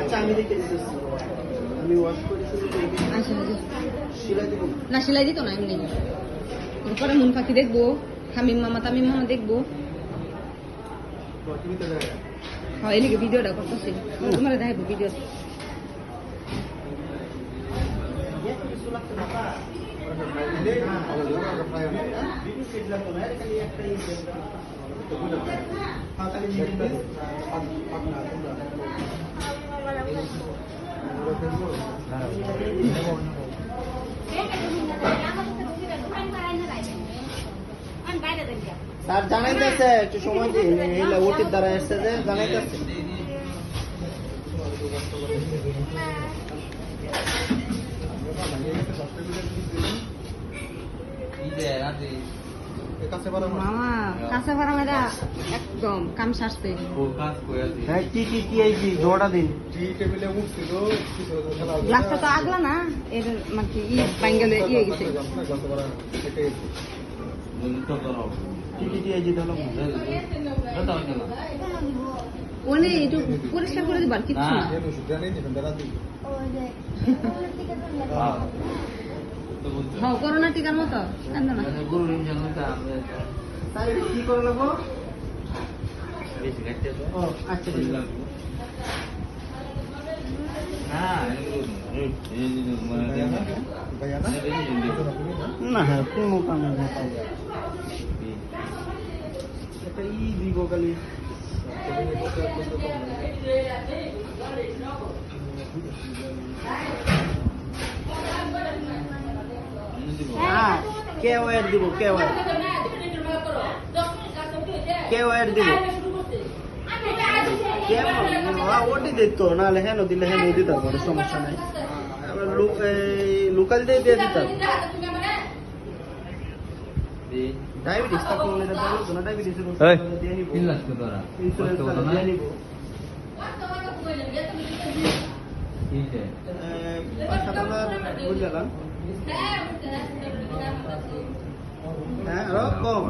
আচ্ছা আমি দেখে দিতেছি আমি ওয়াশ করেছি না সেলাই দিত না এমনি পরে মুন পাখি দেখবো হামিম মামা তামিম মামা দেখবো হ্যাঁ এদিকে ভিডিওটা করতেছি তোমার দেখবো ভিডিও স্যার জানাইতেছে একটু সময় দিন ওটির দ্বারা এসছে যে জানাইতেছে মামা কাছে ভাড়া মেয়েরা একদম কাম সারছে হ্যাঁ কি কি কি এই কি জোড়া দিন গ্লাসটা তো আগলা না এর মানে কি বাঙ্গালে ইয়ে গেছে কি কি এই যে ধরো ওনে একটু পরিষ্কার করে দিবার কিচ্ছু না হ্যাঁ করোনা টিকার মতো কেন না স্যার এটা কি করে নেবো ও আচ্ছা না হ্যাঁ কোনো কাম না এটা ই দিব খালি হ্যাঁ কে ওয়ার দিব কে ওয়ার দিব কে ওটি দিত নাহলে হেন দিলে হেন দিতে পারে সমস্যা নাই লোকাল দিয়ে দিয়ে দিতাম ডায়াবেটিস থাকলে না ডায়াবেটিস দিয়ে নিব ইন্স্যুরেন্স দিয়ে নিব বুঝলাম হ্যাঁ আরো কম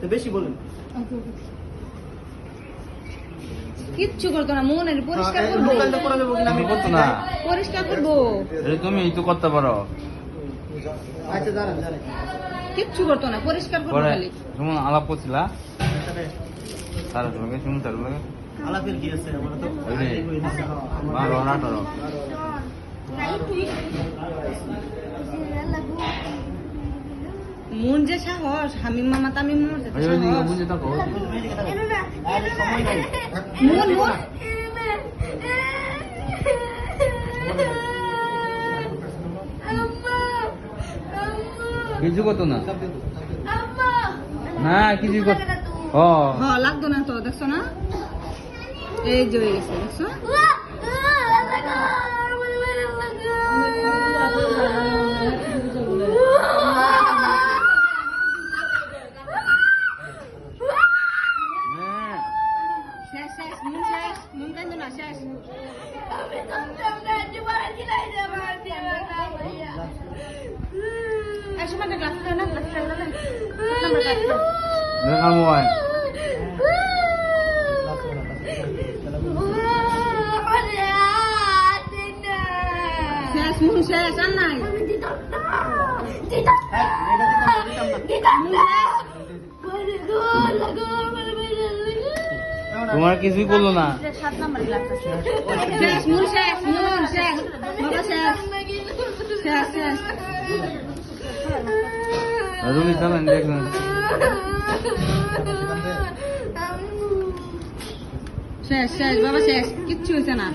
বেশি বলেন কিচ্ছু করতো না মনের পরিষ্কার করবো আমি করতো না পরিষ্কার করবো তুমি তো করতে পারো আচ্ছা জানেন জানেন কিচ্ছু করতো না পরিষ্কার করবো পরে খালি যেমন আলাপ করছিলা তার সঙ্গে শুনুন তার লাগে আলাপের কি আছে আমরা তো বারো আঠারো মন যে সাহস হামিম মামা তামিম মামার যে সাহস বুঝে থাকো মন মন কিছু করতো না না কিছু করতো ও হ্যাঁ লাগতো না তো দেখছো না এই যে হয়ে গেছে দেখছো শেষ শেষ মন শেষ মন কেন না শেষ এই সময় গ্লাস খায় না গ্লাস খায় না মোবাইল শেষ মন শেষ আর নাই তোমার কিছুই করলো না শেষ মন শেষ মন শেষ বাবা শেষ শেষ শেষ রুমি চালান দেখুন শেষ শেষ বাবা শেষ কিচ্ছু হয়েছে না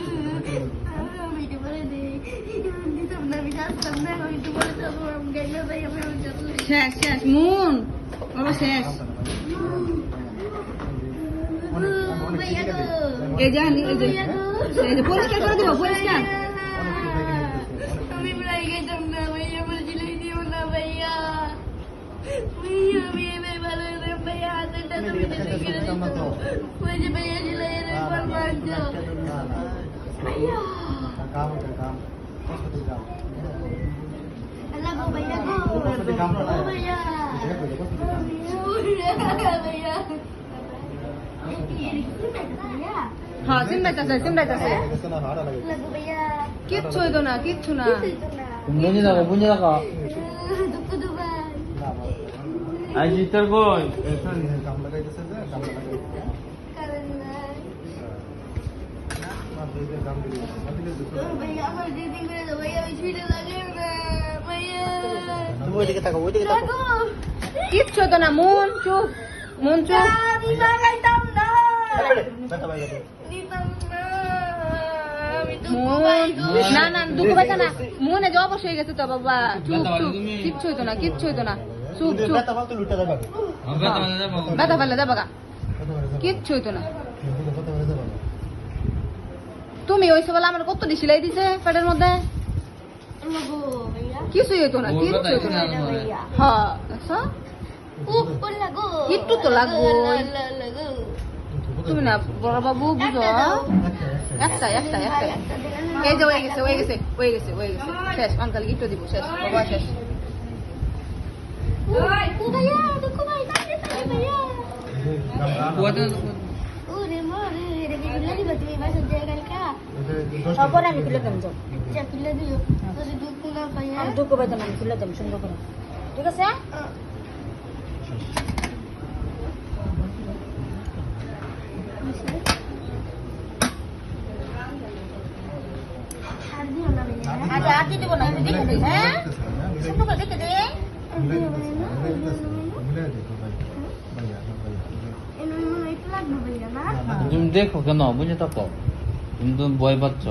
শেষ শেষ মন বাবা শেষ এই যে এই যে পরিষ্কার করে দেবো পরিষ্কার আমি প্রায় গেছিলাম না ভাইয়া বলছিলাম দিও না ভাইয়া ভাইয়া আমি ভালো ভাইয়া হাতেরটা তুমি কেটে দিত ওই যে ভাইয়া ছিল এর পর মারছো ভাইয়া আল্লাহ গো ভাইয়া গো ভাইয়া ভাইয়া হ্যাঁ সিম রাইতাছে লাগো ভাইয়া কিচ্ছু হইতো না কিচ্ছু না 문이 나가 দুঃখ দুবাই 아 진짜 건 কারণ নাই ভাইয়া আমার দিদি করে দাও ভাইয়া ওই ছিটে লাগে না ভাইয়া লাগো কিচ্ছু হইতো না মন চুপ আমি লাগাইতাম না দিতাম না আমি দুঃখ পাই গো না না দুঃখ পাইতা না মনে যে অবশ্য হয়ে গেছে তো বাবা চুপ চুপ কিচ্ছু হইতো না চুপ ব্যথা পারলে যাবা গা কিচ্ছু হইতো না তুমি ওই সব আমার কত সিলাই দিছে পেটের মধ্যে লাগো ভাইয়া কিছুই হইতো না কিচ্ছু হইতো না ভাইয়া হ্যাঁ দেখছো? ওর লাগো একটু তো লাগবো। লাগো তুমি না বড় বাবু বুঝো একটা এই যে হয়ে গেছে শেষ অনকাল গিফট দিব শেষ বাবা শেষ ও ভাইয়া দুঃখ পাই ভাইয়া ওরে মোরে রে বিলা দিবা তুমি বাসা জায়গা কা তারপরে আমি তুলে দেব যা তুলে দিও তোরে দুঃখ না ভাইয়া আমি দুঃখ পাইতাম আমি তুলে দেব সুন্দর করে ঠিক আছে আর দিও না ভাইয়া আচ্ছা আর দিব না আমি দেখে দিই হ্যাঁ সুন্দর করে দেখে দে আর দিও না এমন একটু লাগবে ভাইয়া না 좀 দেখো কেন 문이 닫고 좀 ভয় পাচ্ছ